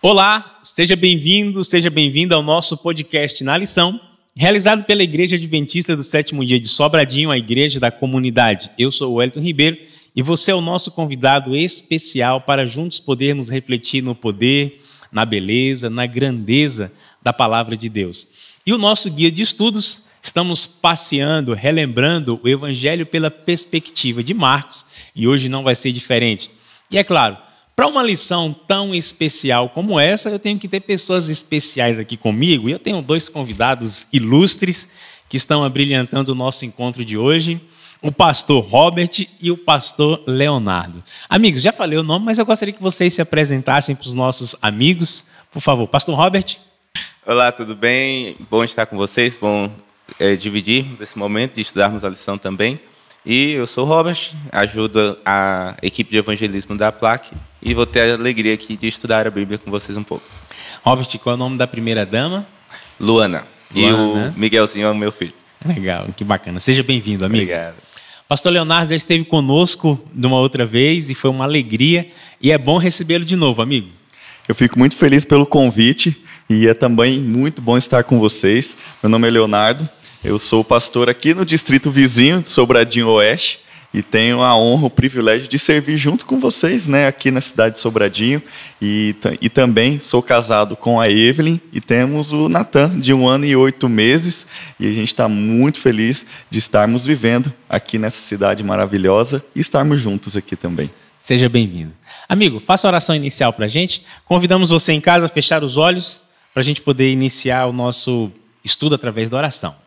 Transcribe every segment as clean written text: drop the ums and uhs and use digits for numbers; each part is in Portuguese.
Olá, seja bem-vindo ao nosso podcast Na Lição, realizado pela Igreja Adventista do Sétimo Dia de Sobradinho, a Igreja da Comunidade. Eu sou o Wellington Ribeiro e você é o nosso convidado especial para juntos podermos refletir no poder, na beleza, na grandeza da Palavra de Deus. E o nosso guia de estudos, estamos passeando, relembrando o Evangelho pela perspectiva de Marcos e hoje não vai ser diferente. E é claro, para uma lição tão especial como essa, eu tenho que ter pessoas especiais aqui comigo. E eu tenho dois convidados ilustres que estão abrilhantando o nosso encontro de hoje. O pastor Robert e o pastor Leonardo. Amigos, já falei o nome, mas eu gostaria que vocês se apresentassem para os nossos amigos. Por favor, pastor Robert. Olá, tudo bem? Bom estar com vocês, bom dividir esse momento de estudarmos a lição também. E eu sou o Robert, ajudo a equipe de evangelismo da PLAC e vou ter a alegria aqui de estudar a Bíblia com vocês um pouco. Robert, qual é o nome da primeira dama? Luana. E o Miguelzinho é o meu filho. Legal, que bacana. Seja bem-vindo, amigo. Obrigado. Pastor Leonardo já esteve conosco de uma outra vez e foi uma alegria e é bom recebê-lo de novo, amigo. Eu fico muito feliz pelo convite e é também muito bom estar com vocês. Meu nome é Leonardo. Eu sou pastor aqui no distrito vizinho de Sobradinho Oeste e tenho a honra, o privilégio de servir junto com vocês, né, aqui na cidade de Sobradinho. E também sou casado com a Evelyn e temos o Natan, de 1 ano e 8 meses. E a gente está muito feliz de estarmos vivendo aqui nessa cidade maravilhosa e estarmos juntos aqui também. Seja bem-vindo. Amigo, faça a oração inicial para a gente. Convidamos você em casa a fechar os olhos para a gente poder iniciar o nosso estudo através da oração.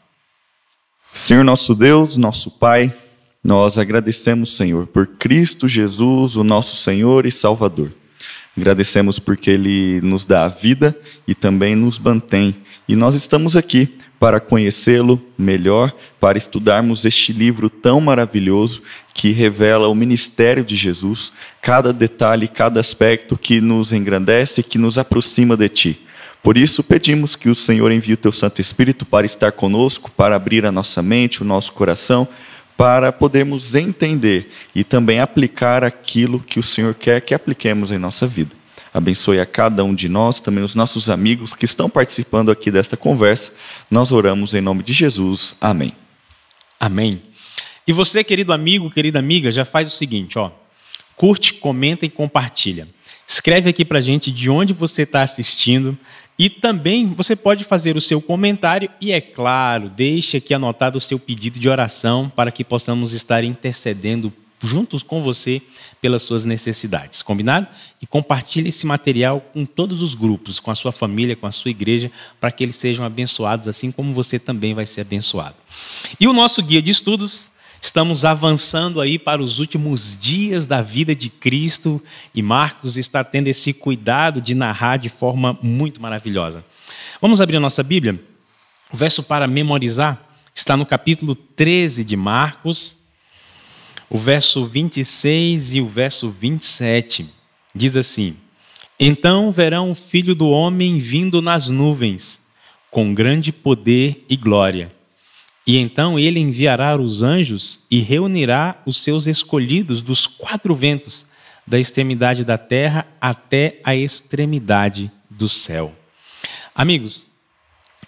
Senhor nosso Deus, nosso Pai, nós agradecemos, Senhor, por Cristo Jesus, o nosso Senhor e Salvador. Agradecemos porque Ele nos dá a vida e também nos mantém. E nós estamos aqui para conhecê-lo melhor, para estudarmos este livro tão maravilhoso que revela o ministério de Jesus, cada detalhe, cada aspecto que nos engrandece e que nos aproxima de Ti. Por isso, pedimos que o Senhor envie o Teu Santo Espírito para estar conosco, para abrir a nossa mente, o nosso coração, para podermos entender e também aplicar aquilo que o Senhor quer que apliquemos em nossa vida. Abençoe a cada um de nós, também os nossos amigos que estão participando aqui desta conversa. Nós oramos em nome de Jesus. Amém. Amém. E você, querido amigo, querida amiga, já faz o seguinte, ó. Curte, comenta e compartilha. Escreve aqui pra gente de onde você está assistindo. E também você pode fazer o seu comentário e, é claro, deixe aqui anotado o seu pedido de oração para que possamos estar intercedendo juntos com você pelas suas necessidades, combinado? E compartilhe esse material com todos os grupos, com a sua família, com a sua igreja, para que eles sejam abençoados, assim como você também vai ser abençoado. E o nosso guia de estudos, estamos avançando aí para os últimos dias da vida de Cristo e Marcos está tendo esse cuidado de narrar de forma muito maravilhosa. Vamos abrir a nossa Bíblia? O verso para memorizar está no capítulo 13 de Marcos, o verso 26 e o verso 27. Diz assim: Então verão o Filho do Homem vindo nas nuvens, com grande poder e glória. E então ele enviará os anjos e reunirá os seus escolhidos dos 4 ventos, da extremidade da terra até a extremidade do céu. Amigos,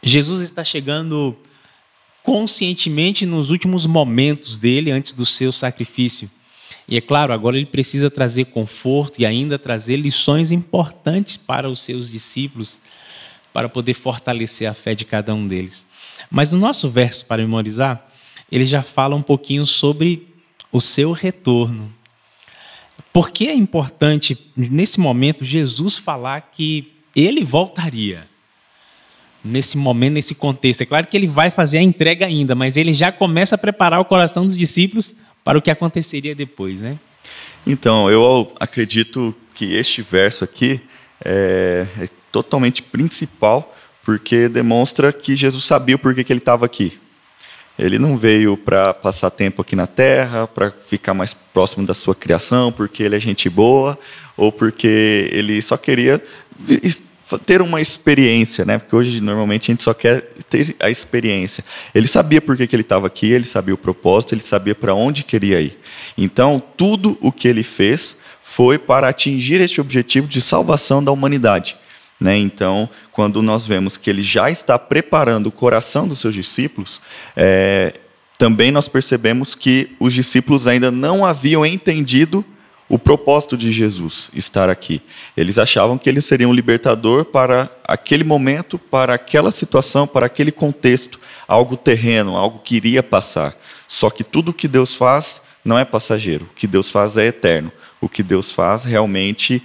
Jesus está chegando conscientemente nos últimos momentos dele antes do seu sacrifício. E é claro, agora ele precisa trazer conforto e ainda trazer lições importantes para os seus discípulos, para poder fortalecer a fé de cada um deles. Mas no nosso verso para memorizar, ele já fala um pouquinho sobre o seu retorno. Por que é importante, nesse momento, Jesus falar que ele voltaria? Nesse momento, nesse contexto. É claro que ele vai fazer a entrega ainda, mas ele já começa a preparar o coração dos discípulos para o que aconteceria depois, né? Então, eu acredito que este verso aqui é totalmente principal, porque demonstra que Jesus sabia o porquê que ele estava aqui. Ele não veio para passar tempo aqui na terra, para ficar mais próximo da sua criação, porque ele é gente boa, ou porque ele só queria ter uma experiência, né? Porque hoje, normalmente, a gente só quer ter a experiência. Ele sabia por que ele estava aqui, ele sabia o propósito, ele sabia para onde queria ir. Então, tudo o que ele fez foi para atingir este objetivo de salvação da humanidade. né? Então, quando nós vemos que ele já está preparando o coração dos seus discípulos, também nós percebemos que os discípulos ainda não haviam entendido o propósito de Jesus estar aqui. Eles achavam que ele seria um libertador para aquele momento, para aquela situação, para aquele contexto, algo terreno, algo que iria passar. Só que tudo que Deus faz não é passageiro, o que Deus faz é eterno. O que Deus faz realmente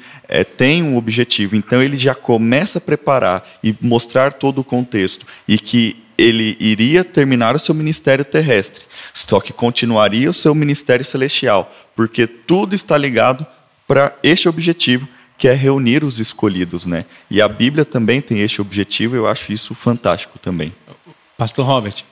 tem um objetivo. Então ele já começa a preparar e mostrar todo o contexto, e que ele iria terminar o seu ministério terrestre, só que continuaria o seu ministério celestial, porque tudo está ligado para este objetivo, que é reunir os escolhidos, né? E a Bíblia também tem este objetivo, eu acho isso fantástico também. Pastor Robert.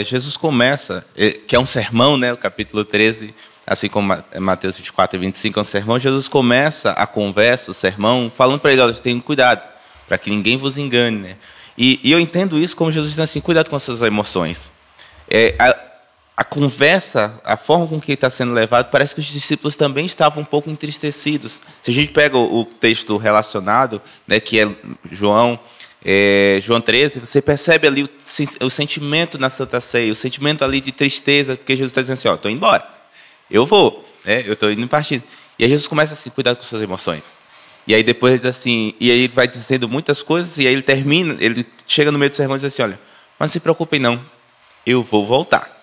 Jesus começa, que é um sermão, né? O capítulo 13, assim como Mateus 24 e 25 é um sermão, Jesus começa a conversa, o sermão, falando para ele: olha, tenham cuidado, para que ninguém vos engane, né? E eu entendo isso como Jesus dizendo assim: cuidado com as suas emoções. A conversa, a forma com que está sendo levado, parece que os discípulos também estavam um pouco entristecidos. Se a gente pega o texto relacionado, né, que é João 13, você percebe ali o sentimento na Santa Ceia, o sentimento ali de tristeza, porque Jesus está dizendo assim: ó, estou indo embora, eu vou, né, eu estou indo em partida. E aí Jesus começa assim: cuidado com suas emoções. E aí depois ele diz assim, e aí ele vai dizendo muitas coisas, e aí ele termina, ele chega no meio do sermão e diz assim: olha, mas não se preocupem não, eu vou voltar.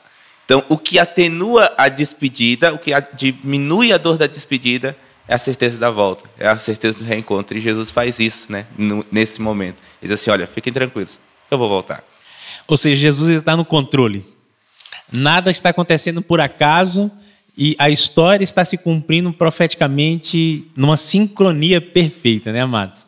Então, o que atenua a despedida, o que diminui a dor da despedida, é a certeza da volta, é a certeza do reencontro. E Jesus faz isso, né, nesse momento. Ele diz assim: olha, fiquem tranquilos, eu vou voltar. Ou seja, Jesus está no controle. Nada está acontecendo por acaso, e a história está se cumprindo profeticamente numa sincronia perfeita, né, amados?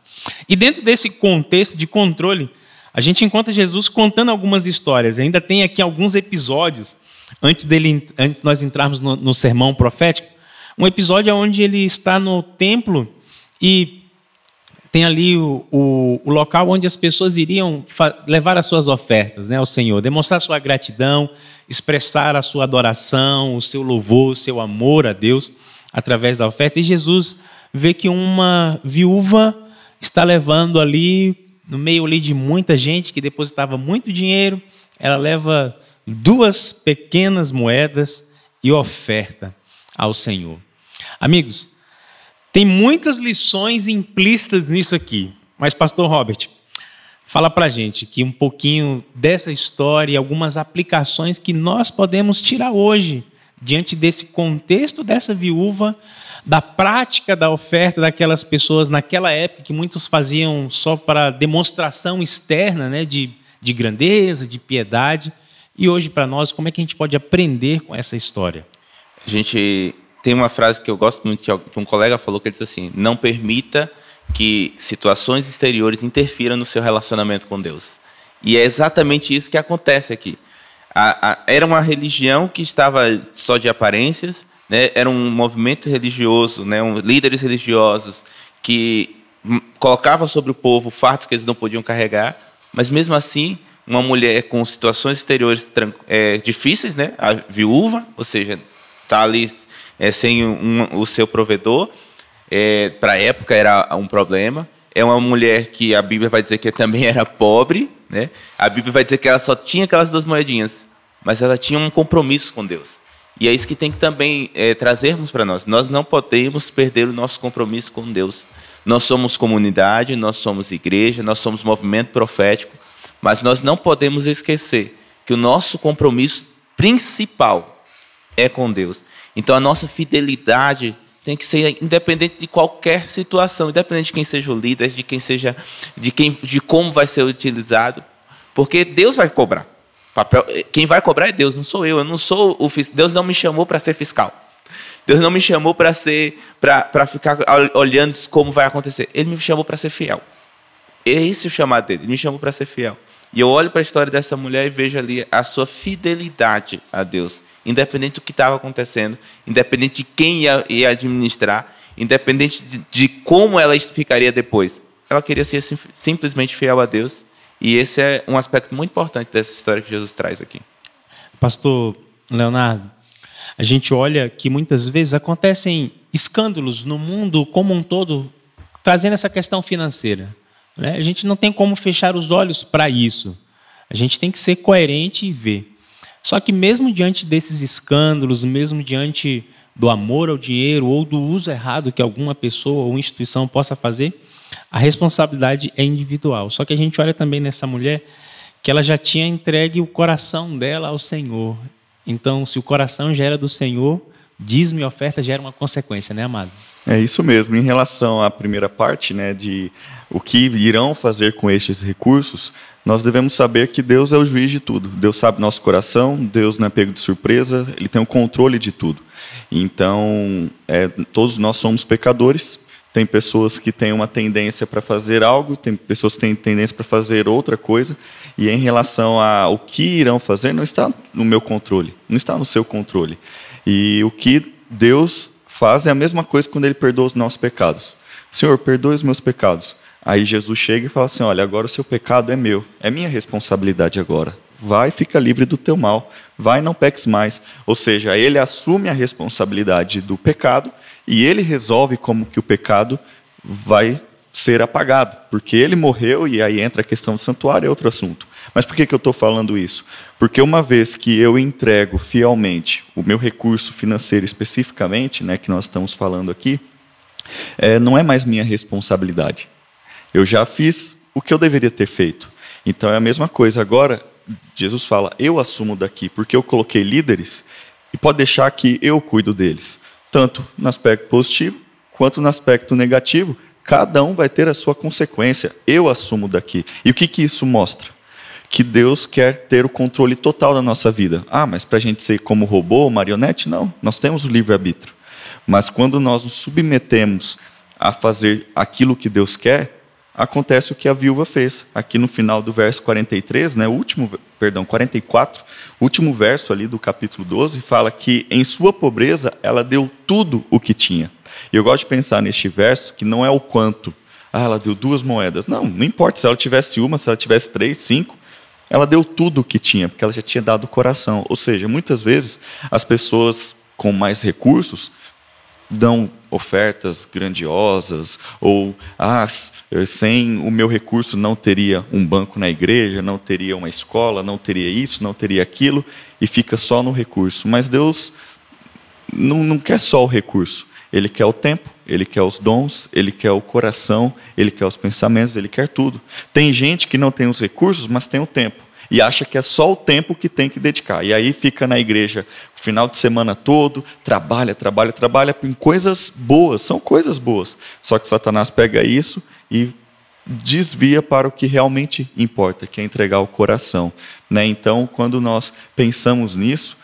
E dentro desse contexto de controle, a gente encontra Jesus contando algumas histórias. Ainda tem aqui alguns episódios, antes de nós entrarmos no sermão profético, um episódio onde ele está no templo e tem ali o local onde as pessoas iriam levar as suas ofertas, né, ao Senhor, demonstrar sua gratidão, expressar a sua adoração, o seu louvor, o seu amor a Deus através da oferta. E Jesus vê que uma viúva está levando ali, no meio ali de muita gente que depositava muito dinheiro, ela leva 2 pequenas moedas e oferta ao Senhor. Amigos, tem muitas lições implícitas nisso aqui, mas pastor Robert, fala para a gente que um pouquinho dessa história e algumas aplicações que nós podemos tirar hoje, diante desse contexto dessa viúva, da prática da oferta daquelas pessoas naquela época, que muitos faziam só para demonstração externa, né, de grandeza, de piedade. E hoje, para nós, como é que a gente pode aprender com essa história? A gente tem uma frase que eu gosto muito, que um colega falou, que ele diz assim: não permita que situações exteriores interfiram no seu relacionamento com Deus. E é exatamente isso que acontece aqui. Era uma religião que estava só de aparências, né? Era um movimento religioso, né? Líderes religiosos que colocavam sobre o povo fardos que eles não podiam carregar, mas mesmo assim, uma mulher com situações exteriores difíceis, né? A viúva, ou seja, está ali sem o seu provedor, para a época era um problema. É uma mulher que a Bíblia vai dizer que também era pobre, né? A Bíblia vai dizer que ela só tinha aquelas 2 moedinhas, mas ela tinha um compromisso com Deus. E é isso que tem que também trazermos para nós. Nós não podemos perder o nosso compromisso com Deus. Nós somos comunidade, nós somos igreja, nós somos movimento profético, mas nós não podemos esquecer que o nosso compromisso principal é com Deus. Então a nossa fidelidade tem que ser independente de qualquer situação, independente de quem seja o líder, de como vai ser utilizado, porque Deus vai cobrar. Quem vai cobrar é Deus, não sou eu. Eu não sou o fiscal. Deus não me chamou para ser fiscal. Deus não me chamou para ficar olhando como vai acontecer. Ele me chamou para ser fiel. É esse o chamado dele. Ele me chamou para ser fiel. E eu olho para a história dessa mulher e vejo ali a sua fidelidade a Deus, independente do que estava acontecendo, independente de quem ia administrar, independente de como ela ficaria depois. Ela queria ser simplesmente fiel a Deus. E esse é um aspecto muito importante dessa história que Jesus traz aqui. Pastor Leonardo, a gente olha que muitas vezes acontecem escândalos no mundo como um todo, trazendo essa questão financeira. né? A gente não tem como fechar os olhos para isso. A gente tem que ser coerente e ver. Só que mesmo diante desses escândalos, mesmo diante do amor ao dinheiro ou do uso errado que alguma pessoa ou instituição possa fazer, a responsabilidade é individual. Só que a gente olha também nessa mulher que ela já tinha entregue o coração dela ao Senhor. Então, se o coração já era do Senhor, dízimo e oferta gera uma consequência, né, amado? É isso mesmo. Em relação à primeira parte, né, de o que irão fazer com estes recursos, nós devemos saber que Deus é o juiz de tudo. Deus sabe nosso coração, Deus não é pego de surpresa, Ele tem o controle de tudo. Então, todos nós somos pecadores. Tem pessoas que têm uma tendência para fazer algo, tem pessoas que têm tendência para fazer outra coisa, e em relação ao que irão fazer, não está no meu controle, não está no seu controle. E o que Deus faz é a mesma coisa quando Ele perdoa os nossos pecados. Senhor, perdoe os meus pecados. Aí Jesus chega e fala assim, olha, agora o seu pecado é meu, é minha responsabilidade agora. Vai, fica livre do teu mal, vai, não peques mais. Ou seja, Ele assume a responsabilidade do pecado e Ele resolve como que o pecado vai ser apagado, porque Ele morreu e aí entra a questão do santuário, é outro assunto. Mas por que eu estou falando isso? Porque uma vez que eu entrego fielmente o meu recurso financeiro especificamente, né, que nós estamos falando aqui, não é mais minha responsabilidade. Eu já fiz o que eu deveria ter feito. Então é a mesma coisa. Agora, Jesus fala, eu assumo daqui, porque eu coloquei líderes e pode deixar que eu cuido deles. Tanto no aspecto positivo, quanto no aspecto negativo. Cada um vai ter a sua consequência. Eu assumo daqui. E o que isso mostra? Que Deus quer ter o controle total da nossa vida. Ah, mas para a gente ser como robô ou marionete? Não, nós temos o livre-arbítrio. Mas quando nós nos submetemos a fazer aquilo que Deus quer, acontece o que a viúva fez. Aqui no final do verso 43, né, 44, o último verso ali do capítulo 12, fala que em sua pobreza ela deu tudo o que tinha. E eu gosto de pensar neste verso que não é o quanto. Ah, ela deu 2 moedas. Não importa se ela tivesse 1, se ela tivesse 3, 5. Ela deu tudo o que tinha, porque ela já tinha dado o coração. Ou seja, muitas vezes as pessoas com mais recursos dão ofertas grandiosas, ou sem o meu recurso não teria um banco na igreja, não teria uma escola, não teria isso, não teria aquilo, e fica só no recurso. Mas Deus não quer só o recurso, Ele quer o tempo, Ele quer os dons, Ele quer o coração, Ele quer os pensamentos, Ele quer tudo. Tem gente que não tem os recursos, mas tem o tempo. E acha que é só o tempo que tem que dedicar. E aí fica na igreja o final de semana todo, trabalha em coisas boas, são coisas boas. Só que Satanás pega isso e desvia para o que realmente importa, que é entregar o coração, né? Então, quando nós pensamos nisso,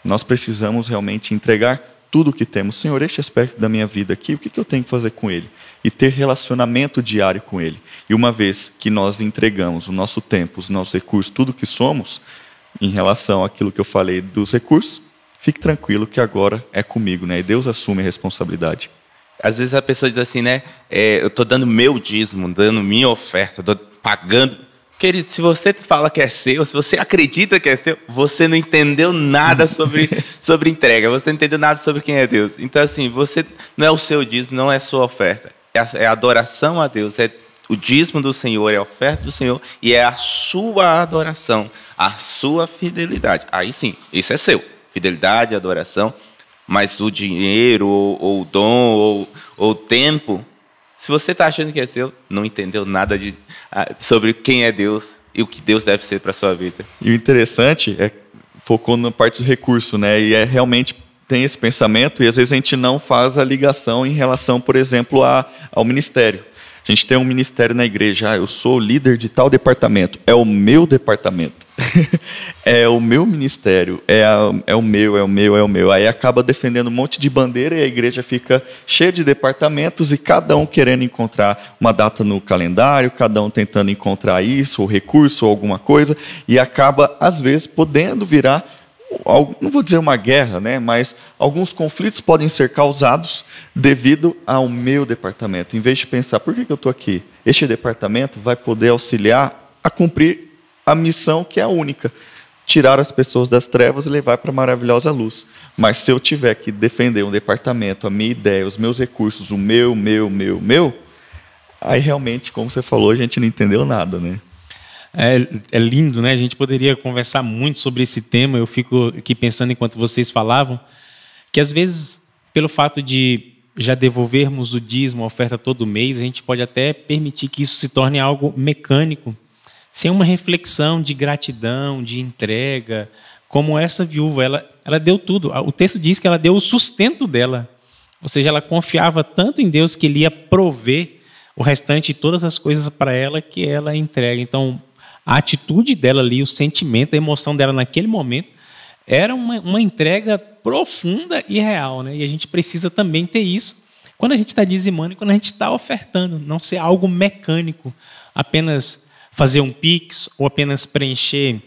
nós precisamos realmente entregar tudo o que temos. Senhor, este aspecto da minha vida aqui, o que eu tenho que fazer com ele? E ter relacionamento diário com ele. E uma vez que nós entregamos o nosso tempo, os nossos recursos, tudo que somos, em relação àquilo que eu falei dos recursos, fique tranquilo que agora é comigo, né? E Deus assume a responsabilidade. Às vezes a pessoa diz assim, né? Eu estou dando meu dízimo, dando minha oferta, estou pagando. Querido, se você fala que é seu, se você acredita que é seu, você não entendeu nada sobre entrega, você não entendeu nada sobre quem é Deus. Então, assim, você não é o seu dízimo, não é a sua oferta, é a adoração a Deus, é o dízimo do Senhor, é a oferta do Senhor, e é a sua adoração, a sua fidelidade. Aí sim, isso é seu, fidelidade, adoração, mas o dinheiro, ou o dom, ou o tempo, se você está achando que é seu, não entendeu nada sobre quem é Deus e o que Deus deve ser para a sua vida. E o interessante focou na parte do recurso, né? E realmente tem esse pensamento e às vezes a gente não faz a ligação em relação, por exemplo, ao ministério. A gente tem um ministério na igreja, eu sou líder de tal departamento, é o meu departamento, é o meu ministério, é o meu. Aí acaba defendendo um monte de bandeira e a igreja fica cheia de departamentos e cada um querendo encontrar uma data no calendário, cada um tentando encontrar isso, ou recurso, ou alguma coisa, e acaba, às vezes, podendo virar, não vou dizer uma guerra, né, mas alguns conflitos podem ser causados devido ao meu departamento. Em vez de pensar, por que eu estou aqui? Este departamento vai poder auxiliar a cumprir a missão que é a única, tirar as pessoas das trevas e levar para a maravilhosa luz. Mas se eu tiver que defender um departamento, a minha ideia, os meus recursos, o meu, Aí realmente, como você falou, a gente não entendeu nada, né? É lindo, né? A gente poderia conversar muito sobre esse tema. Eu fico aqui pensando enquanto vocês falavam, que às vezes, pelo fato de já devolvermos o dízimo, a oferta todo mês, a gente pode até permitir que isso se torne algo mecânico, sem uma reflexão de gratidão, de entrega, como essa viúva, ela deu tudo. O texto diz que ela deu o sustento dela, ou seja, ela confiava tanto em Deus que Ele ia prover o restante de todas as coisas para ela que ela entrega. Então, a atitude dela ali, o sentimento, a emoção dela naquele momento, era uma entrega profunda e real, né? E a gente precisa também ter isso quando a gente está dizimando e quando a gente está ofertando, não ser algo mecânico, apenas fazer um Pix ou apenas preencher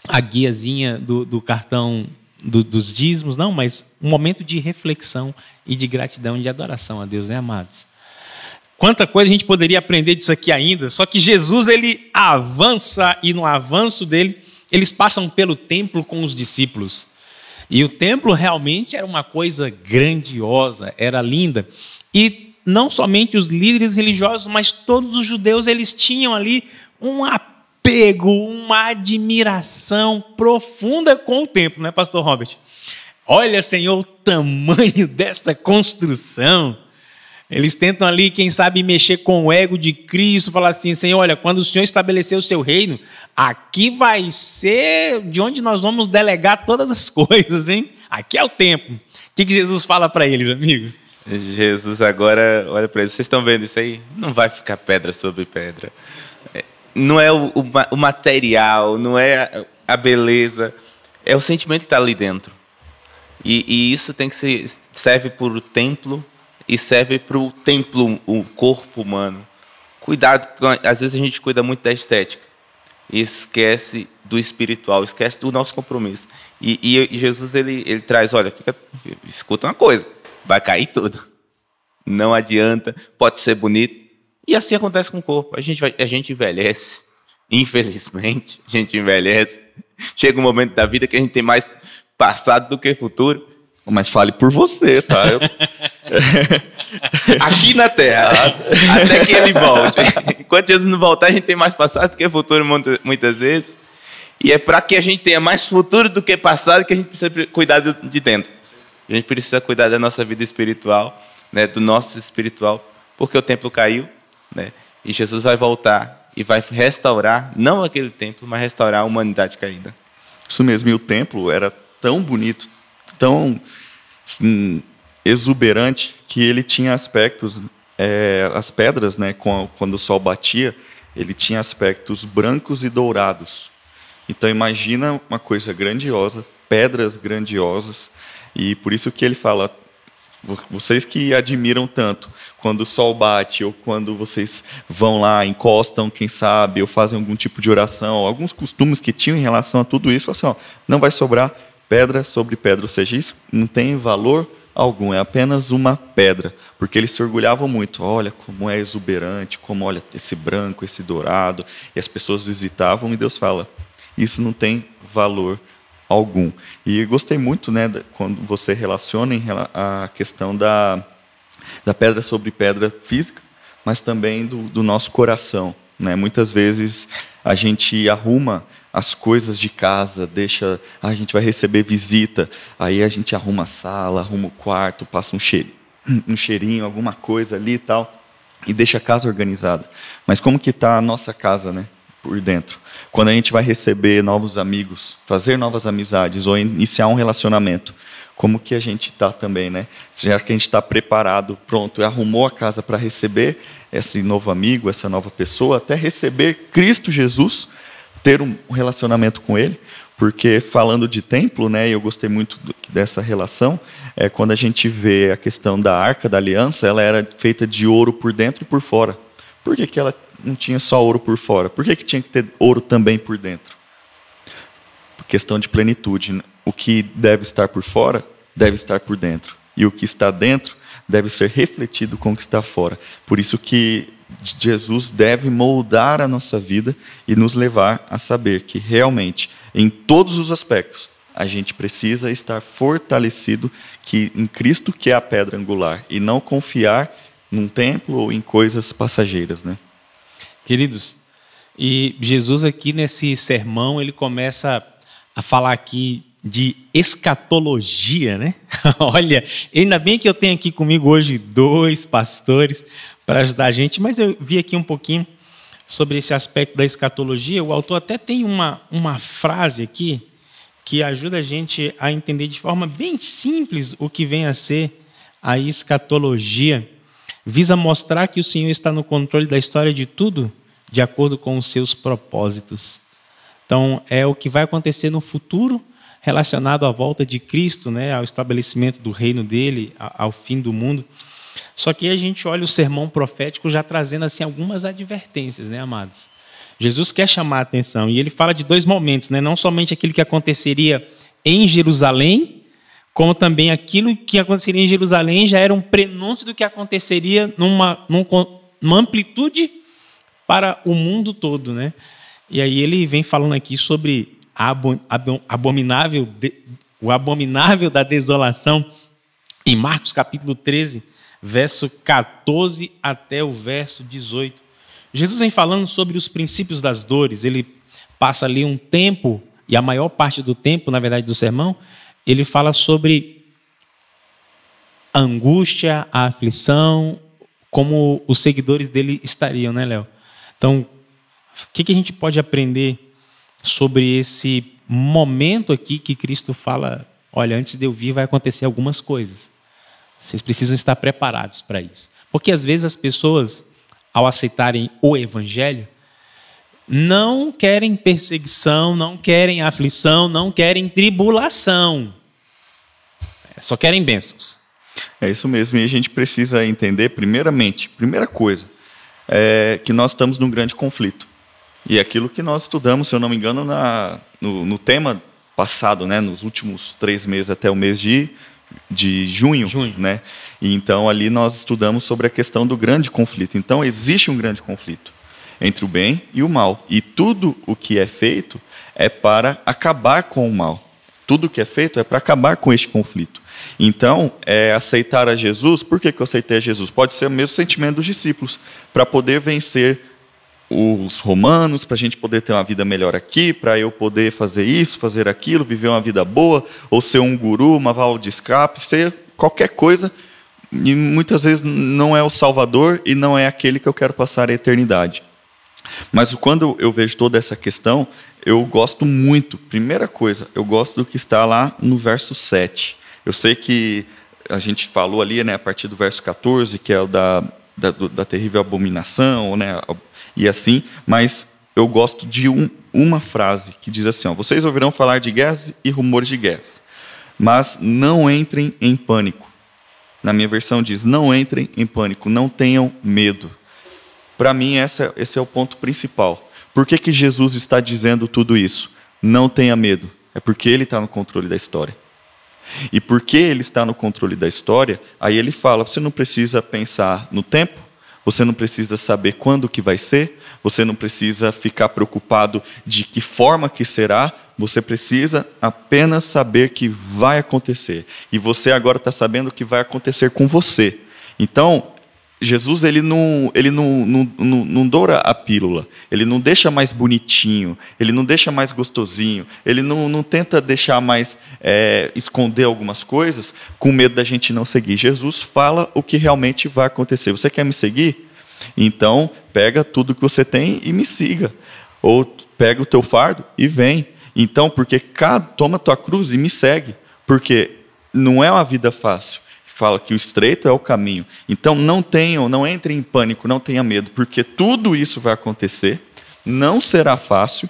a guiazinha do cartão dos dízimos, não, mas um momento de reflexão e de gratidão e de adoração a Deus, né, amados? Quanta coisa a gente poderia aprender disso aqui ainda, só que Jesus, ele avança, e no avanço dele, eles passam pelo templo com os discípulos. E o templo realmente era uma coisa grandiosa, era linda. E não somente os líderes religiosos, mas todos os judeus, eles tinham ali um apego, uma admiração profunda com o templo, né, pastor Robert? Olha, Senhor, o tamanho dessa construção. Eles tentam ali, quem sabe, mexer com o ego de Cristo, falar assim, Senhor, olha, quando o Senhor estabelecer o seu reino, aqui vai ser de onde nós vamos delegar todas as coisas, hein? Aqui é o templo. O que Jesus fala para eles, amigos? Jesus agora, olha para eles, vocês estão vendo isso aí? Não vai ficar pedra sobre pedra. Não é o material, não é a beleza, é o sentimento que está ali dentro. E isso tem que serve para o templo, e serve para o templo, o corpo humano. Cuidado, às vezes a gente cuida muito da estética e esquece do espiritual, esquece do nosso compromisso. E Jesus, ele traz, olha, escuta uma coisa, vai cair tudo. Não adianta, pode ser bonito. E assim acontece com o corpo. A gente envelhece, infelizmente, a gente envelhece. Chega um momento da vida que a gente tem mais passado do que futuro. Mas fale por você, tá? Aqui na Terra, até que ele volte. Enquanto Jesus não voltar, a gente tem mais passado do que futuro muitas vezes. E é para que a gente tenha mais futuro do que passado que a gente precisa cuidar de dentro. A gente precisa cuidar da nossa vida espiritual, né, do nosso espiritual, porque o templo caiu, né, e Jesus vai voltar e vai restaurar, não aquele templo, mas restaurar a humanidade caída. Isso mesmo, e o templo era tão bonito, tão assim, exuberante, que ele tinha aspectos, as pedras, né, quando o sol batia, ele tinha aspectos brancos e dourados. Então imagina uma coisa grandiosa, pedras grandiosas, e por isso que ele fala, vocês que admiram tanto, quando o sol bate, ou quando vocês vão lá, encostam, quem sabe, ou fazem algum tipo de oração, alguns costumes que tinham em relação a tudo isso, assim, ó, não vai sobrar pedra sobre pedra, ou seja, isso não tem valor algum, é apenas uma pedra, porque eles se orgulhavam muito, olha como é exuberante, como olha esse branco, esse dourado, e as pessoas visitavam, e Deus fala, isso não tem valor algum. E gostei muito, né, quando você relaciona a questão da pedra sobre pedra física, mas também do nosso coração, né? Muitas vezes a gente arruma as coisas de casa, a gente vai receber visita, aí a gente arruma a sala, arruma o quarto, passa um cheirinho, alguma coisa ali e tal, e deixa a casa organizada. Mas como que está a nossa casa, né, por dentro? Quando a gente vai receber novos amigos, fazer novas amizades ou iniciar um relacionamento, como que a gente está também, né? Já que a gente está preparado, pronto, arrumou a casa para receber esse novo amigo, essa nova pessoa, até receber Cristo Jesus, ter um relacionamento com Ele, porque falando de templo, né, eu gostei muito dessa relação, quando a gente vê a questão da Arca da Aliança, ela era feita de ouro por dentro e por fora. Por que ela não tinha só ouro por fora? Por que tinha que ter ouro também por dentro? Por questão de plenitude. O que deve estar por fora, deve estar por dentro. E o que está dentro, deve ser refletido com o que está fora. Por isso que Jesus deve moldar a nossa vida e nos levar a saber que realmente, em todos os aspectos, a gente precisa estar fortalecido em Cristo, que é a pedra angular, e não confiar num templo ou em coisas passageiras, né? Queridos, e Jesus aqui nesse sermão, ele começa a falar aqui de escatologia, né? Olha, ainda bem que eu tenho aqui comigo hoje 2 pastores para ajudar a gente, mas eu vi aqui um pouquinho sobre esse aspecto da escatologia. O autor até tem uma frase aqui que ajuda a gente a entender de forma bem simples o que vem a ser a escatologia. Visa mostrar que o Senhor está no controle da história de tudo, de acordo com os seus propósitos. Então, é o que vai acontecer no futuro, relacionado à volta de Cristo, né, ao estabelecimento do reino dele, ao fim do mundo. Só que a gente olha o sermão profético já trazendo assim algumas advertências, né, amados? Jesus quer chamar a atenção, e ele fala de 2 momentos, né? Não somente aquilo que aconteceria em Jerusalém, como também aquilo que aconteceria em Jerusalém já era um prenúncio do que aconteceria numa amplitude para o mundo todo, né? E aí ele vem falando aqui sobre o abominável da desolação, em Marcos capítulo 13, verso 14 até o verso 18. Jesus vem falando sobre os princípios das dores. Ele passa ali um tempo, e a maior parte do tempo, na verdade, do sermão, ele fala sobre a angústia, a aflição, como os seguidores dele estariam, né, Léo? Então, o que a gente pode aprender sobre esse momento aqui que Cristo fala, olha, antes de eu vir vai acontecer algumas coisas. Vocês precisam estar preparados para isso. Porque às vezes as pessoas, ao aceitarem o evangelho, não querem perseguição, não querem aflição, não querem tribulação. Só querem bênçãos. É isso mesmo, e a gente precisa entender, primeiramente, primeira coisa, é que nós estamos num grande conflito. E aquilo que nós estudamos, se eu não me engano, no tema passado, né, nos últimos 3 meses até o mês de junho. Né? E então ali nós estudamos sobre a questão do grande conflito. Então existe um grande conflito entre o bem e o mal. E tudo o que é feito é para acabar com o mal. Tudo o que é feito é para acabar com este conflito. Então, aceitar a Jesus, por que eu aceitei a Jesus? Pode ser o mesmo sentimento dos discípulos, para poder vencer os romanos, para a gente poder ter uma vida melhor aqui, para eu poder fazer isso, fazer aquilo, viver uma vida boa, ou ser um guru, uma válvula de escape, ser qualquer coisa, e muitas vezes não é o Salvador e não é aquele que eu quero passar a eternidade. Mas quando eu vejo toda essa questão, eu gosto muito, primeira coisa, eu gosto do que está lá no verso 7. Eu sei que a gente falou ali, né, a partir do verso 14, que é o da terrível abominação, né, e assim, mas eu gosto de uma frase que diz assim, ó, vocês ouvirão falar de guerras e rumores de guerras, mas não entrem em pânico. Na minha versão diz, não entrem em pânico, não tenham medo. Para mim, esse é o ponto principal. Por que Jesus está dizendo tudo isso? Não tenha medo. É porque Ele está no controle da história. E porque Ele está no controle da história, aí Ele fala, você não precisa pensar no tempo, você não precisa saber quando que vai ser, você não precisa ficar preocupado de que forma que será, você precisa apenas saber que vai acontecer. E você agora está sabendo o que vai acontecer com você. Então, Jesus ele não doura a pílula, ele não deixa mais bonitinho, ele não deixa mais gostosinho, ele não tenta deixar mais, esconder algumas coisas com medo da gente não seguir. Jesus fala o que realmente vai acontecer. Você quer me seguir? Então, pega tudo que você tem e me siga. Ou pega o teu fardo e vem. Então, porque toma tua cruz e me segue. Porque não é uma vida fácil. Fala que o estreito é o caminho. Então não entre em pânico, não tenha medo, porque tudo isso vai acontecer, não será fácil,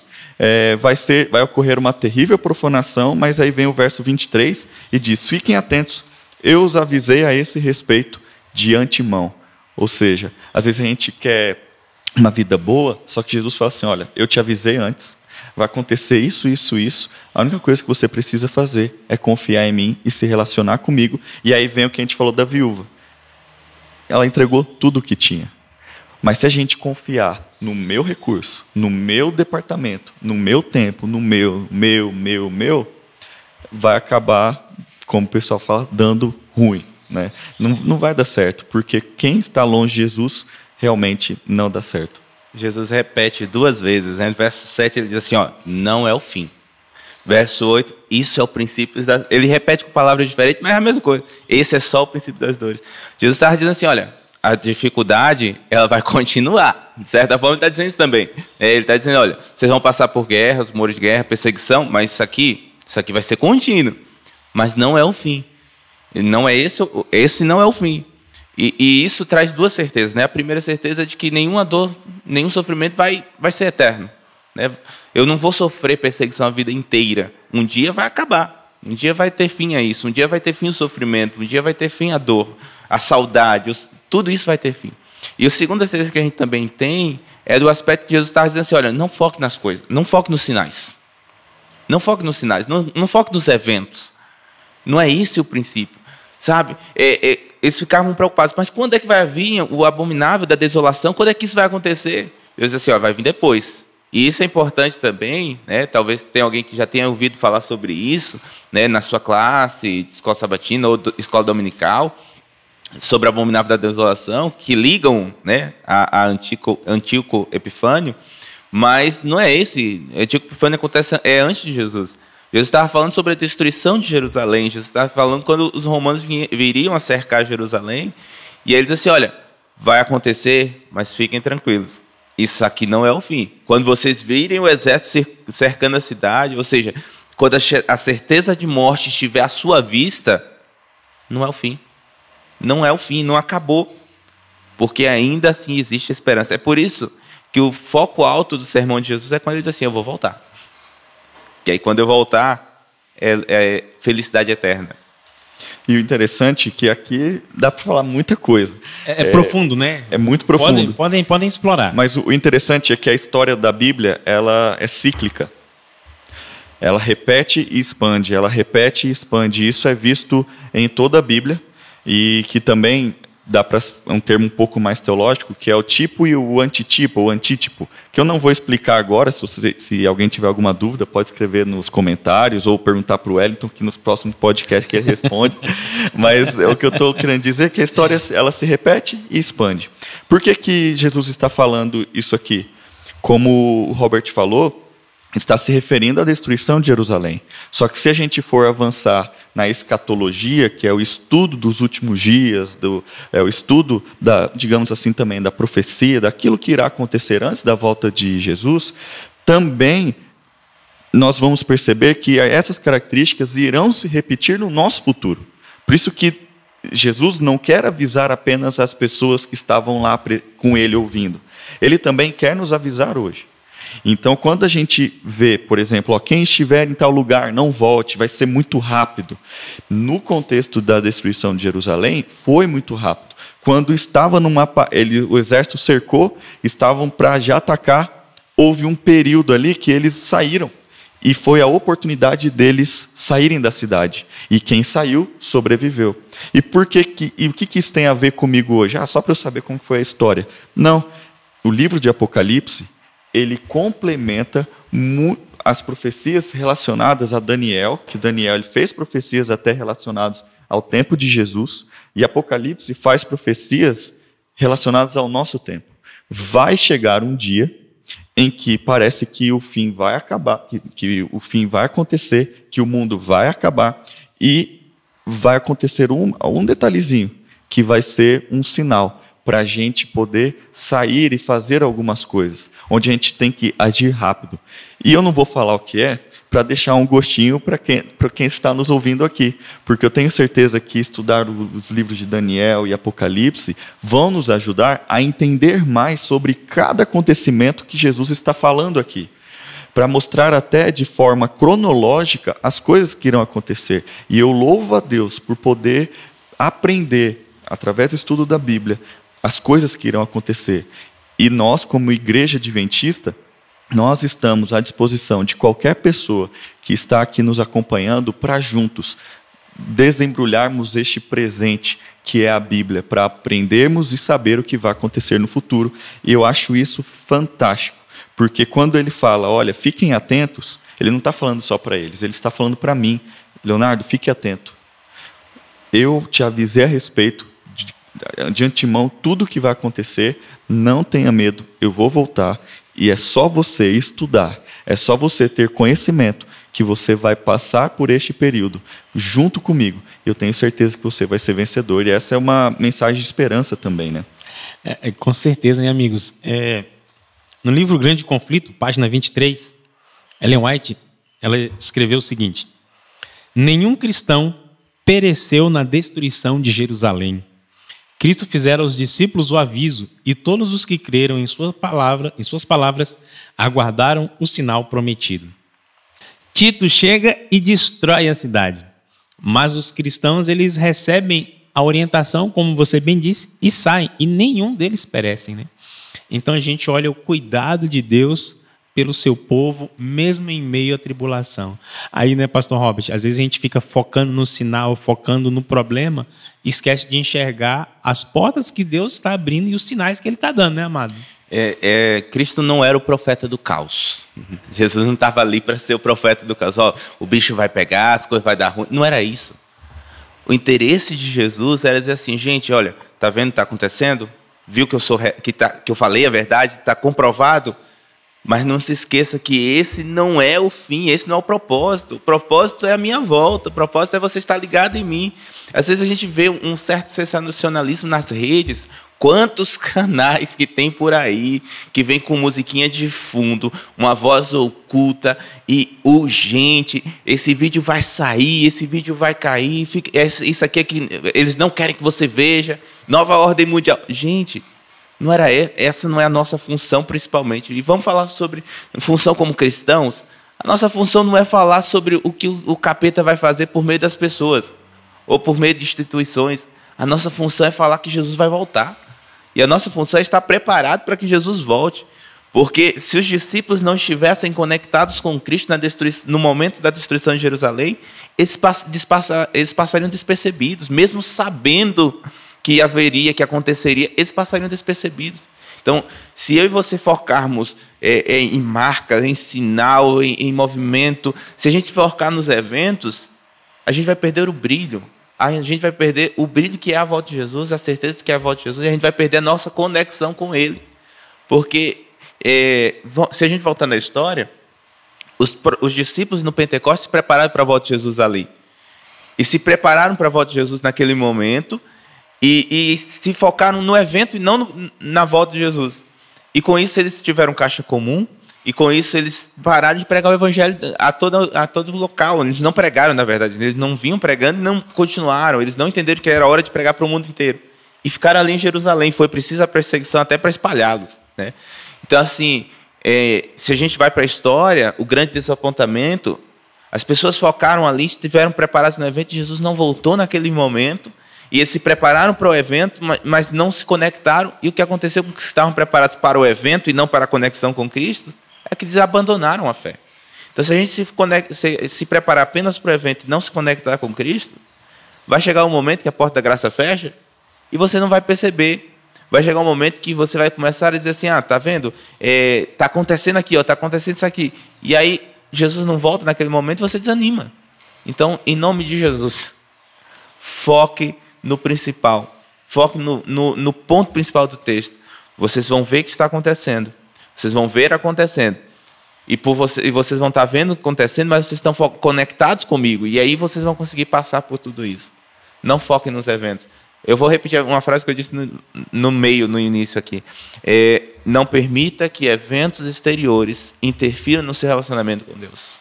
vai ocorrer uma terrível profanação, mas aí vem o verso 23 e diz, fiquem atentos, eu os avisei a esse respeito de antemão. Ou seja, às vezes a gente quer uma vida boa, só que Jesus fala assim, olha, eu te avisei antes, vai acontecer isso, isso, isso. A única coisa que você precisa fazer é confiar em mim e se relacionar comigo. E aí vem o que a gente falou da viúva. Ela entregou tudo o que tinha. Mas se a gente confiar no meu recurso, no meu departamento, no meu tempo, no meu, vai acabar, como o pessoal fala, dando ruim. né? Não vai dar certo, porque quem está longe de Jesus realmente não dá certo. Jesus repete 2 vezes, né? No verso 7 ele diz assim, ó, não é o fim. Verso 8, isso é o princípio das... Ele repete com palavras diferentes, mas é a mesma coisa. Esse é só o princípio das dores. Jesus estava dizendo assim, olha, a dificuldade, ela vai continuar. De certa forma, ele está dizendo isso também. Ele está dizendo, olha, vocês vão passar por guerras, rumores de guerra, perseguição, mas isso aqui vai ser contínuo. Mas não é o fim. Não é esse não é o fim. E isso traz 2 certezas, né? A primeira certeza é de que nenhuma dor, nenhum sofrimento vai ser eterno, né? Eu não vou sofrer perseguição a vida inteira. Um dia vai acabar. Um dia vai ter fim a isso. Um dia vai ter fim o sofrimento. Um dia vai ter fim a dor, a saudade. Tudo isso vai ter fim. E a segunda certeza que a gente também tem é do aspecto que Jesus está dizendo assim, olha, não foque nas coisas, não foque nos sinais. Não foque nos sinais, não foque nos eventos. Não é esse o princípio. Sabe? Eles ficavam preocupados. Mas quando é que vai vir o abominável da desolação? Quando é que isso vai acontecer? Eu disse assim, ó, vai vir depois. E isso é importante também, né? Talvez tenha alguém que já tenha ouvido falar sobre isso, né? Na sua classe de escola sabatina ou escola dominical, sobre o abominável da desolação, que ligam, né, a Antíoco Epifânio, mas não é esse. Antíoco Epifânio acontece antes de Jesus. Jesus estava falando sobre a destruição de Jerusalém. Jesus estava falando quando os romanos viriam a cercar Jerusalém. E ele diz assim, olha, vai acontecer, mas fiquem tranquilos. Isso aqui não é o fim. Quando vocês virem o exército cercando a cidade, ou seja, quando a certeza de morte estiver à sua vista, não é o fim. Não é o fim, não acabou. Porque ainda assim existe esperança. É por isso que o foco alto do sermão de Jesus é quando ele diz assim, eu vou voltar. Que aí quando eu voltar, é felicidade eterna. E o interessante é que aqui dá para falar muita coisa. É profundo, né? É muito profundo. Podem explorar. Mas o interessante é que a história da Bíblia, ela é cíclica. Ela repete e expande, ela repete e expande. Isso é visto em toda a Bíblia e que também dá para um termo um pouco mais teológico, que é o tipo e o antitipo, ou antítipo, que eu não vou explicar agora. Se alguém tiver alguma dúvida, pode escrever nos comentários ou perguntar para o Wellington, que nos próximos podcasts que ele responde. Mas o que eu estou querendo dizer é que a história ela se repete e expande. Por que Jesus está falando isso aqui? Como o Robert falou, está se referindo à destruição de Jerusalém. Só que se a gente for avançar na escatologia, que é o estudo dos últimos dias, o estudo, digamos assim, também da profecia, daquilo que irá acontecer antes da volta de Jesus, também nós vamos perceber que essas características irão se repetir no nosso futuro. Por isso que Jesus não quer avisar apenas as pessoas que estavam lá com ele ouvindo. Ele também quer nos avisar hoje. Então, quando a gente vê, por exemplo, quem estiver em tal lugar, não volte, vai ser muito rápido. No contexto da destruição de Jerusalém, foi muito rápido. Quando estava o exército cercou, estavam para já atacar, houve um período ali que eles saíram. E foi a oportunidade deles saírem da cidade. E quem saiu, sobreviveu. E o que isso tem a ver comigo hoje? Só para eu saber como foi a história. Não, o livro de Apocalipse, ele complementa as profecias relacionadas a Daniel, que Daniel ele fez profecias até relacionadas ao tempo de Jesus, e Apocalipse faz profecias relacionadas ao nosso tempo. Vai chegar um dia em que parece que o fim vai acabar, que o fim vai acontecer, que o mundo vai acabar, e vai acontecer um detalhezinho, que vai ser um sinal para a gente poder sair e fazer algumas coisas, onde a gente tem que agir rápido. E eu não vou falar o que é, para deixar um gostinho para quem está nos ouvindo aqui, porque eu tenho certeza que estudar os livros de Daniel e Apocalipse vão nos ajudar a entender mais sobre cada acontecimento que Jesus está falando aqui, para mostrar até de forma cronológica as coisas que irão acontecer. E eu louvo a Deus por poder aprender, através do estudo da Bíblia, as coisas que irão acontecer. E nós, como igreja adventista, nós estamos à disposição de qualquer pessoa que está aqui nos acompanhando para juntos desembrulharmos este presente que é a Bíblia, para aprendermos e saber o que vai acontecer no futuro. E eu acho isso fantástico, porque quando ele fala, olha, fiquem atentos, ele não está falando só para eles, ele está falando para mim. Leonardo, fique atento. eu te avisei a respeito de antemão tudo o que vai acontecer, não tenha medo, eu vou voltar, e é só você estudar, é só você ter conhecimento que você vai passar por este período junto comigo. Eu tenho certeza que você vai ser vencedor, e essa é uma mensagem de esperança também, né? Com certeza, né, amigos? No livro Grande Conflito, página 23, Ellen White, ela escreveu o seguinte: nenhum cristão pereceu na destruição de Jerusalém. Cristo fizera aos discípulos o aviso, e todos os que creram em suas palavras, aguardaram o sinal prometido. Tito chega e destrói a cidade, mas os cristãos, eles recebem a orientação, como você bem disse, e saem, e nenhum deles perecem, né? Então a gente olha o cuidado de Deus pelo seu povo, mesmo em meio à tribulação. Aí, né, pastor Robert, às vezes a gente fica focando no sinal, focando no problema, e esquece de enxergar as portas que Deus está abrindo e os sinais que Ele está dando, né, amado? Cristo não era o profeta do caos. Jesus não estava ali para ser o profeta do caos. O bicho vai pegar, as coisas vai dar ruim. Não era isso. O interesse de Jesus era dizer assim, gente, olha, tá vendo o que está acontecendo? Viu que eu falei a verdade? Está comprovado? Mas não se esqueça que esse não é o fim, esse não é o propósito. O propósito é a minha volta, o propósito é você estar ligado em mim. Às vezes a gente vê um certo sensacionalismo nas redes. Quantos canais que tem por aí, que vem com musiquinha de fundo, uma voz oculta e urgente, esse vídeo vai sair, esse vídeo vai cair, isso aqui é que eles não querem que você veja, nova ordem mundial. Gente, essa não é a nossa função principalmente. E vamos falar sobre função como cristãos. A nossa função não é falar sobre o que o capeta vai fazer por meio das pessoas, ou por meio de instituições. A nossa função é falar que Jesus vai voltar. E a nossa função é estar preparado para que Jesus volte. Porque se os discípulos não estivessem conectados com Cristo no momento da destruição de Jerusalém, eles passariam despercebidos, mesmo sabendo que que aconteceria, eles passariam despercebidos. Então, se eu e você focarmos em marca, em sinal, em movimento, se a gente focar nos eventos, a gente vai perder o brilho. A gente vai perder o brilho que é a volta de Jesus, a certeza de que é a volta de Jesus, e a gente vai perder a nossa conexão com Ele. Porque, se a gente voltar na história, os discípulos no Pentecostes se prepararam para a volta de Jesus ali. E se prepararam para a volta de Jesus naquele momento, e se focaram no evento e não na volta de Jesus. E com isso eles tiveram caixa comum, e com isso eles pararam de pregar o evangelho a todo local. Eles não pregaram, na verdade. Eles não vinham pregando e não continuaram. Eles não entenderam que era hora de pregar para o mundo inteiro. E ficaram ali em Jerusalém. Foi preciso a perseguição até para espalhá-los, né? Então, assim, se a gente vai para a história, o grande desapontamento, as pessoas focaram ali, estiveram preparadas no evento, Jesus não voltou naquele momento, e eles se prepararam para o evento, mas não se conectaram. E o que aconteceu com os que estavam preparados para o evento e não para a conexão com Cristo é que eles abandonaram a fé. Então, se a gente se preparar apenas para o evento e não se conectar com Cristo, vai chegar um momento que a porta da graça fecha e você não vai perceber. Vai chegar um momento que você vai começar a dizer assim, tá vendo? Está acontecendo aqui, está acontecendo isso aqui. E aí, Jesus não volta naquele momento e você desanima. Então, em nome de Jesus, foque no principal. Foque no ponto principal do texto. Vocês vão ver o que está acontecendo. Vocês vão ver acontecendo. E vocês vão estar vendo acontecendo, mas vocês estão conectados comigo. E aí vocês vão conseguir passar por tudo isso. Não foquem nos eventos. Eu vou repetir uma frase que eu disse no início aqui. Não permita que eventos exteriores interfiram no seu relacionamento com Deus.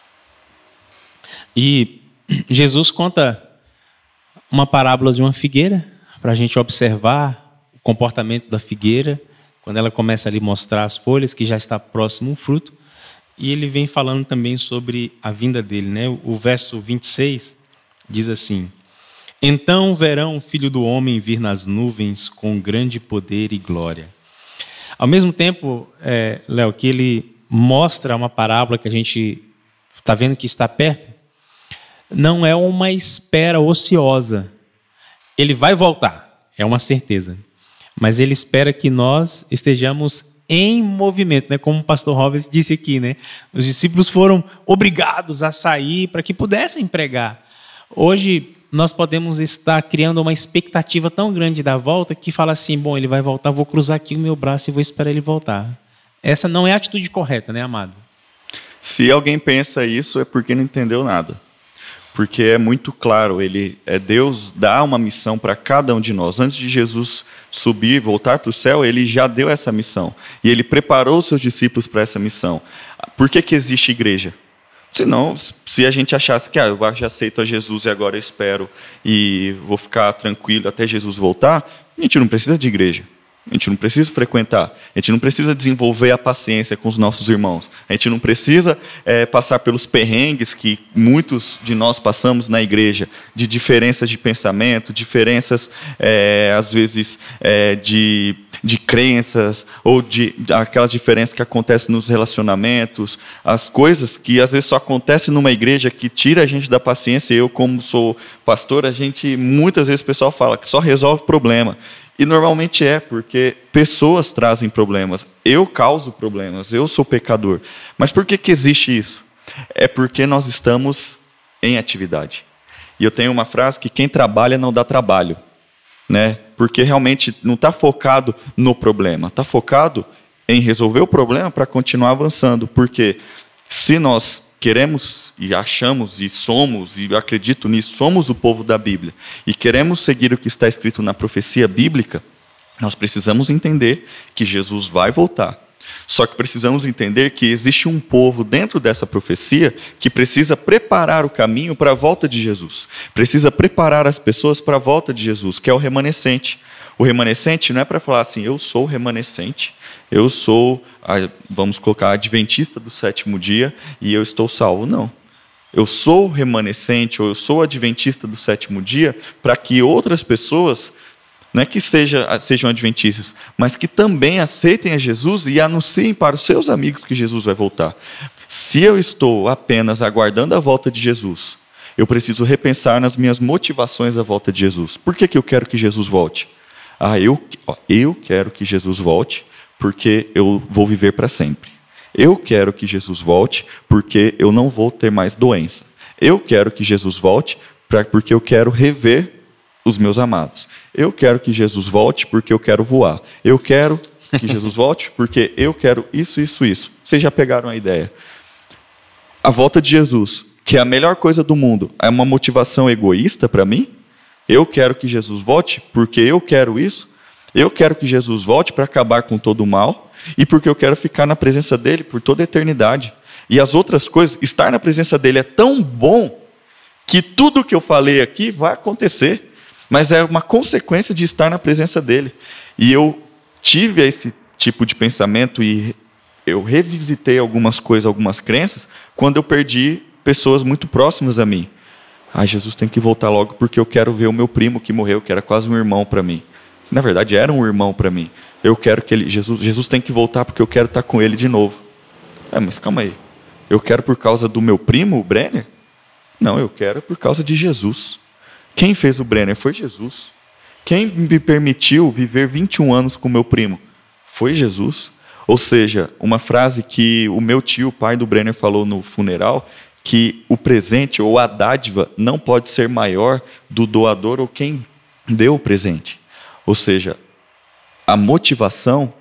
E Jesus conta uma parábola de uma figueira, para a gente observar o comportamento da figueira, quando ela começa ali a mostrar as folhas, que já está próximo um fruto, e ele vem falando também sobre a vinda dele, né? O verso 26 diz assim: então verão o Filho do Homem vir nas nuvens com grande poder e glória. Ao mesmo tempo, Léo, que ele mostra uma parábola que a gente está vendo que está perto, não é uma espera ociosa. Ele vai voltar, é uma certeza. Mas ele espera que nós estejamos em movimento, né? Como o pastor Robert disse aqui, né? Os discípulos foram obrigados a sair para que pudessem pregar. Hoje, nós podemos estar criando uma expectativa tão grande da volta que fala assim, bom, ele vai voltar, vou cruzar aqui o meu braço e vou esperar ele voltar. Essa não é a atitude correta, né, amado? Se alguém pensa isso, é porque não entendeu nada. Porque é muito claro, Deus dá uma missão para cada um de nós. Antes de Jesus subir e voltar para o céu, ele já deu essa missão. E ele preparou os seus discípulos para essa missão. Por que existe igreja? Senão, se a gente achasse que eu já aceito a Jesus e agora eu espero e vou ficar tranquilo até Jesus voltar, a gente não precisa de igreja. A gente não precisa frequentar, a gente não precisa desenvolver a paciência com os nossos irmãos, a gente não precisa passar pelos perrengues que muitos de nós passamos na igreja, de diferenças de pensamento, diferenças, às vezes, de crenças, ou de aquelas diferenças que acontecem nos relacionamentos, as coisas que às vezes só acontecem numa igreja que tira a gente da paciência. Eu, como sou pastor, muitas vezes o pessoal fala que só resolve problema. E normalmente porque pessoas trazem problemas. Eu causo problemas, eu sou pecador. Mas por que existe isso? É porque nós estamos em atividade. E eu tenho uma frase que quem trabalha não dá trabalho, né? Porque realmente não está focado no problema, está focado em resolver o problema para continuar avançando. Porque se nós queremos e achamos e somos, e eu acredito nisso, somos o povo da Bíblia, e queremos seguir o que está escrito na profecia bíblica, nós precisamos entender que Jesus vai voltar. Só que precisamos entender que existe um povo dentro dessa profecia que precisa preparar o caminho para a volta de Jesus. Precisa preparar as pessoas para a volta de Jesus, que é o remanescente. O remanescente não é para falar assim, eu sou o remanescente, eu sou, vamos colocar, adventista do sétimo dia e eu estou salvo. Não. Eu sou remanescente ou eu sou adventista do sétimo dia para que outras pessoas, não é que sejam adventistas, mas que também aceitem a Jesus e anunciem para os seus amigos que Jesus vai voltar. Se eu estou apenas aguardando a volta de Jesus, eu preciso repensar nas minhas motivações à volta de Jesus. Por que eu quero que Jesus volte? Eu quero que Jesus volte porque eu vou viver para sempre. Eu quero que Jesus volte porque eu não vou ter mais doença. Eu quero que Jesus volte porque eu quero rever os meus amados. Eu quero que Jesus volte porque eu quero voar. Eu quero que Jesus volte porque eu quero isso, isso, isso. Vocês já pegaram a ideia? A volta de Jesus, que é a melhor coisa do mundo, é uma motivação egoísta para mim? Eu quero que Jesus volte porque eu quero isso. Eu quero que Jesus volte para acabar com todo o mal e porque eu quero ficar na presença dele por toda a eternidade. E as outras coisas, estar na presença dele é tão bom que tudo que eu falei aqui vai acontecer, mas é uma consequência de estar na presença dele. E eu tive esse tipo de pensamento e eu revisitei algumas coisas, algumas crenças, quando eu perdi pessoas muito próximas a mim. Jesus tem que voltar logo porque eu quero ver o meu primo que morreu, que era quase um irmão para mim. Na verdade, era um irmão para mim. Eu quero que Jesus tem que voltar porque eu quero estar com ele de novo. Mas calma aí. Eu quero por causa do meu primo, o Brenner? Não, eu quero por causa de Jesus. Quem fez o Brenner foi Jesus. Quem me permitiu viver 21 anos com o meu primo foi Jesus. Ou seja, uma frase que o meu tio, o pai do Brenner, falou no funeral, que o presente ou a dádiva não pode ser maior do doador ou quem deu o presente. Ou seja, a motivação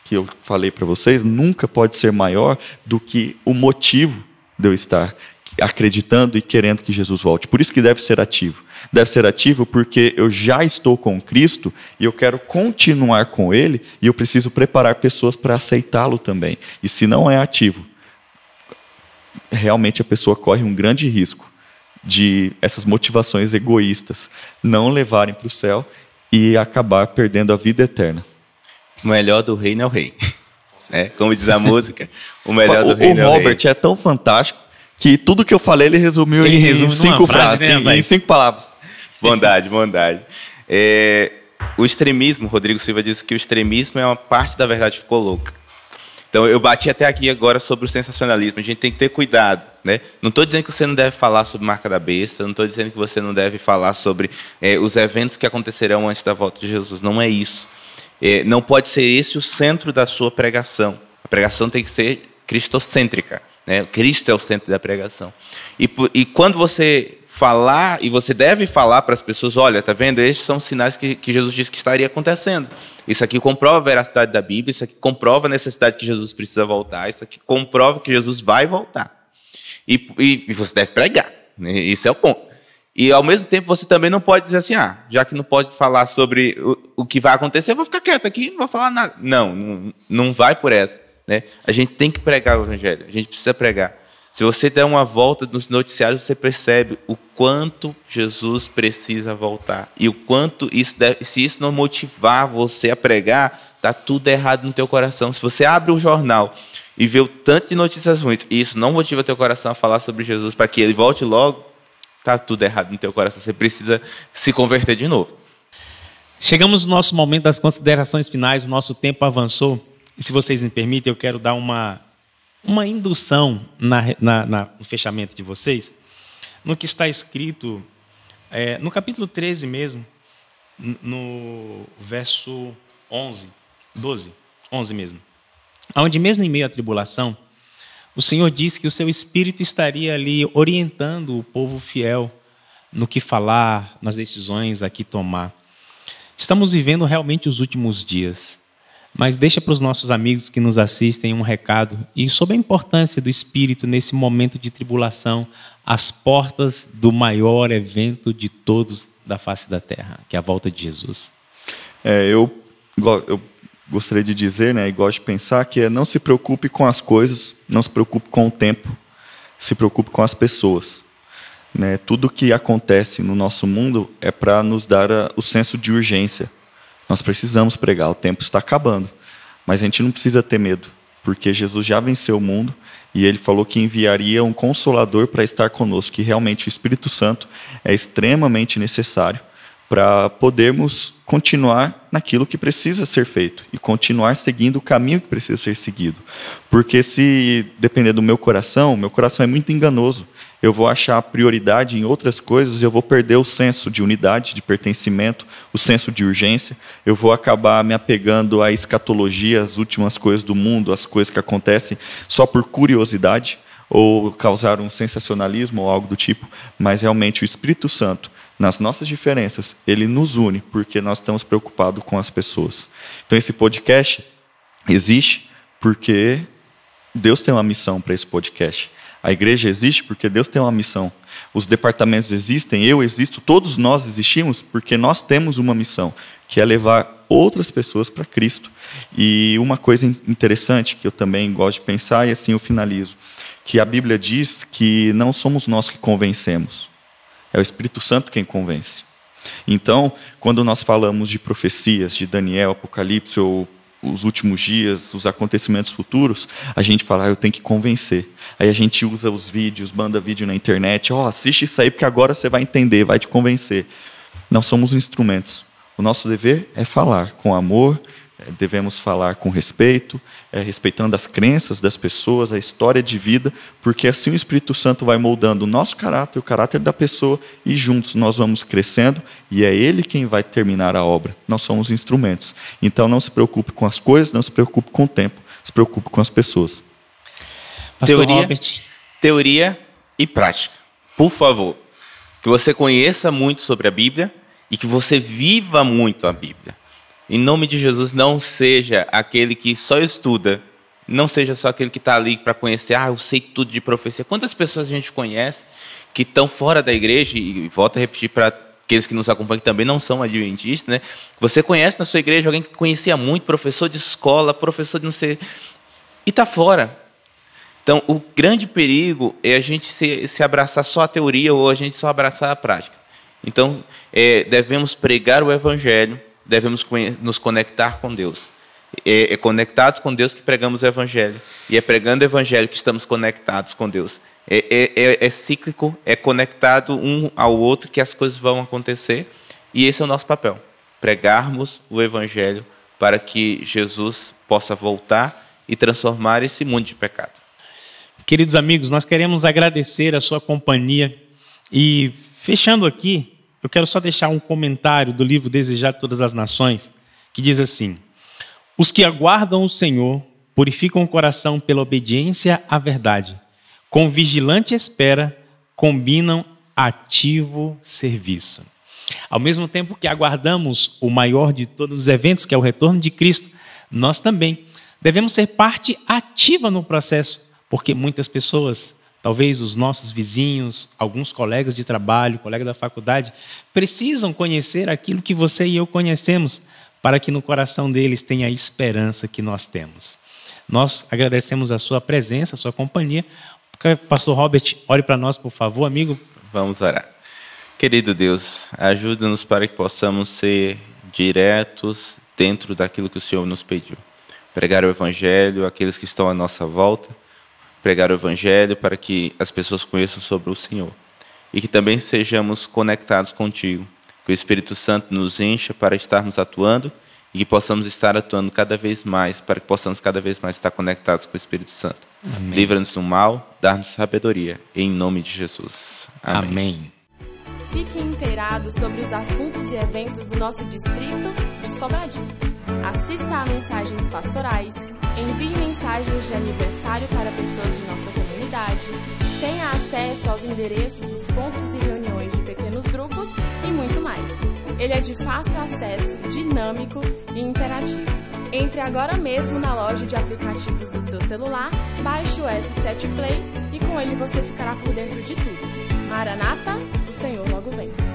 que eu falei para vocês nunca pode ser maior do que o motivo de eu estar acreditando e querendo que Jesus volte. Por isso que deve ser ativo. Deve ser ativo porque eu já estou com Cristo e eu quero continuar com Ele e eu preciso preparar pessoas para aceitá-lo também. E se não é ativo, realmente a pessoa corre um grande risco de essas motivações egoístas não levarem para o céu e acabar perdendo a vida eterna. O melhor do reino é o rei. Como diz a música, o melhor do reino é o rei. O Robert é tão fantástico que tudo que eu falei ele resumiu em 5 frases, em 5 palavras. Bondade. O extremismo, Rodrigo Silva disse que o extremismo é uma parte da verdade que ficou louca. Então, eu bati até aqui agora sobre o sensacionalismo. A gente tem que ter cuidado, né? Não estou dizendo que você não deve falar sobre marca da besta, não estou dizendo que você não deve falar sobre os eventos que acontecerão antes da volta de Jesus. Não é isso. Não pode ser esse o centro da sua pregação. A pregação tem que ser cristocêntrica, né? Cristo é o centro da pregação. E quando você falar, e você deve falar para as pessoas, olha, tá vendo? Esses são os sinais que Jesus disse que estaria acontecendo. Isso aqui comprova a veracidade da Bíblia, isso aqui comprova a necessidade que Jesus precisa voltar, isso aqui comprova que Jesus vai voltar. E você deve pregar, né? Isso é o ponto. E, ao mesmo tempo, você também não pode dizer assim, já que não pode falar sobre o que vai acontecer, eu vou ficar quieto aqui, não vou falar nada. Não vai por essa, né? A gente tem que pregar o evangelho, a gente precisa pregar. Se você der uma volta nos noticiários, você percebe o quanto Jesus precisa voltar. E o quanto se isso não motivar você a pregar, está tudo errado no teu coração. Se você abre o jornal e vê o tanto de notícias ruins, e isso não motiva teu coração a falar sobre Jesus para que ele volte logo, está tudo errado no teu coração. Você precisa se converter de novo. Chegamos no nosso momento das considerações finais, o nosso tempo avançou. E se vocês me permitem, eu quero dar uma indução no fechamento de vocês, no que está escrito no capítulo 13 mesmo, no verso 11 mesmo, onde mesmo em meio à tribulação, o Senhor disse que o seu Espírito estaria ali orientando o povo fiel no que falar, nas decisões a que tomar. Estamos vivendo realmente os últimos dias, mas deixa para os nossos amigos que nos assistem um recado e sobre a importância do Espírito nesse momento de tribulação, às portas do maior evento de todos da face da terra, que é a volta de Jesus. Eu gostaria de dizer, né, e gosto de pensar que não se preocupe com as coisas, não se preocupe com o tempo, se preocupe com as pessoas. Né? Tudo que acontece no nosso mundo é para nos dar o senso de urgência. Nós precisamos pregar, o tempo está acabando, mas a gente não precisa ter medo, porque Jesus já venceu o mundo e ele falou que enviaria um consolador para estar conosco, que realmente o Espírito Santo é extremamente necessário para podermos continuar naquilo que precisa ser feito e continuar seguindo o caminho que precisa ser seguido. Porque se depender do meu coração é muito enganoso. Eu vou achar prioridade em outras coisas e eu vou perder o senso de unidade, de pertencimento, o senso de urgência. Eu vou acabar me apegando à escatologia, às últimas coisas do mundo, às coisas que acontecem só por curiosidade ou causar um sensacionalismo ou algo do tipo. Mas realmente o Espírito Santo, nas nossas diferenças, ele nos une, porque nós estamos preocupados com as pessoas. Então esse podcast existe porque Deus tem uma missão para esse podcast. A igreja existe porque Deus tem uma missão. Os departamentos existem, eu existo, todos nós existimos porque nós temos uma missão, que é levar outras pessoas para Cristo. E uma coisa interessante que eu também gosto de pensar, e assim eu finalizo, que a Bíblia diz que não somos nós que convencemos, é o Espírito Santo quem convence. Então, quando nós falamos de profecias, de Daniel, Apocalipse, ou os últimos dias, os acontecimentos futuros, a gente fala, eu tenho que convencer. Aí a gente usa os vídeos, manda vídeo na internet, assiste isso aí porque agora você vai entender, vai te convencer. Nós somos instrumentos. O nosso dever é falar com amor, devemos falar com respeito, respeitando as crenças das pessoas, a história de vida, porque assim o Espírito Santo vai moldando o nosso caráter, o caráter da pessoa, e juntos nós vamos crescendo, e é Ele quem vai terminar a obra. Nós somos instrumentos. Então não se preocupe com as coisas, não se preocupe com o tempo, se preocupe com as pessoas. Teoria e prática. Por favor, que você conheça muito sobre a Bíblia e que você viva muito a Bíblia. Em nome de Jesus, não seja aquele que só estuda, não seja só aquele que está ali para conhecer, eu sei tudo de profecia. Quantas pessoas a gente conhece que estão fora da igreja, e volto a repetir para aqueles que nos acompanham que também não são adventistas, né? Você conhece na sua igreja alguém que conhecia muito, professor de escola, professor de não sei, e está fora. Então, o grande perigo é a gente se abraçar só a teoria ou a gente só abraçar a prática. Então, devemos pregar o evangelho, devemos nos conectar com Deus. É conectados com Deus que pregamos o Evangelho. E é pregando o Evangelho que estamos conectados com Deus. É cíclico, é conectado um ao outro que as coisas vão acontecer. E esse é o nosso papel. Pregarmos o Evangelho para que Jesus possa voltar e transformar esse mundo de pecado. Queridos amigos, nós queremos agradecer a sua companhia. E fechando aqui, eu quero só deixar um comentário do livro Desejar de Todas as Nações, que diz assim: os que aguardam o Senhor purificam o coração pela obediência à verdade. Com vigilante espera, combinam ativo serviço. Ao mesmo tempo que aguardamos o maior de todos os eventos, que é o retorno de Cristo, nós também devemos ser parte ativa no processo, porque muitas pessoas, talvez os nossos vizinhos, alguns colegas de trabalho, colegas da faculdade, precisam conhecer aquilo que você e eu conhecemos, para que no coração deles tenha a esperança que nós temos. Nós agradecemos a sua presença, a sua companhia. Pastor Robert, ore para nós, por favor, amigo. Vamos orar. Querido Deus, ajuda-nos para que possamos ser diretos dentro daquilo que o Senhor nos pediu. Pregar o Evangelho àqueles que estão à nossa volta, pregar o Evangelho para que as pessoas conheçam sobre o Senhor. E que também sejamos conectados contigo, que o Espírito Santo nos encha para estarmos atuando e que possamos estar atuando cada vez mais, para que possamos cada vez mais estar conectados com o Espírito Santo. Livra-nos do mal, dá-nos sabedoria, em nome de Jesus. Amém. Amém. Fique inteirado sobre os assuntos e eventos do nosso distrito de Sobradinho. Assista a mensagens pastorais, envie mensagens de aniversário para pessoas de nossa comunidade, tenha acesso aos endereços dos pontos e reuniões de pequenos grupos e muito mais. Ele é de fácil acesso, dinâmico e interativo. Entre agora mesmo na loja de aplicativos do seu celular, baixe o S7 Play e com ele você ficará por dentro de tudo. Maranata, o Senhor logo vem.